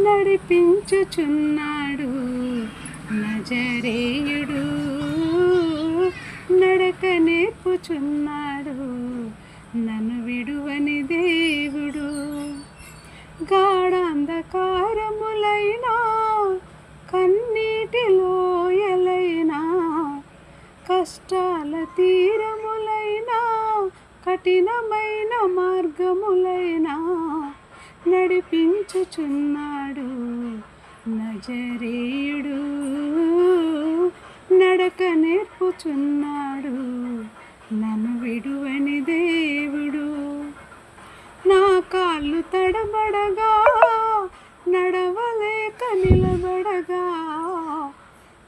నడిపించుచున్నాడు నజరేయుడు, నడక నేర్పుచున్నాడు నన్ను విడువని దేవుడు. గాఢాంధకారములైనా కన్నీటి లోయలైనా, కష్టాల తీరములైనా, కఠినమైన మార్గములైనా నడిపించుచున్నాడు నజరేయుడు, నడక నేర్పుచున్నాడు నన్ను విడువని దేవుడు. నా కాళ్ళు తడబడగా, నడవలేక నిలబడగా,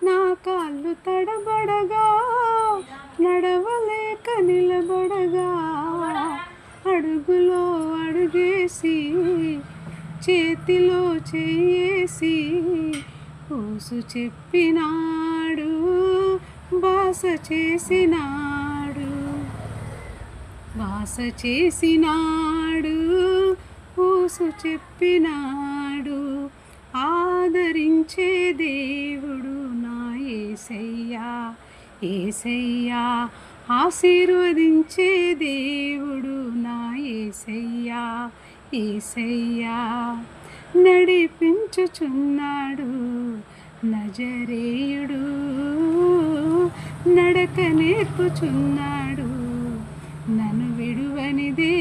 నా కాళ్ళు తడబడగా, నడవలేక నిలబడగా, అడుగులో అడుగేసి చేతిలో చేయేసి ఊసు చెప్పినాడు, బాస చేసినాడు, బాస చేసినాడు, ఊసు చెప్పినాడు. ఆదరించే దేవుడు నా యేసయ్యా, యేసయ్యా. ఆశీర్వదించే దేవుడు నా యేసయ్యా, యేసయ్యా. నడిపించుచున్నాడు నజరేయుడు, నడక నేర్పుచున్నాడు నన్ను విడువని దేవుడు.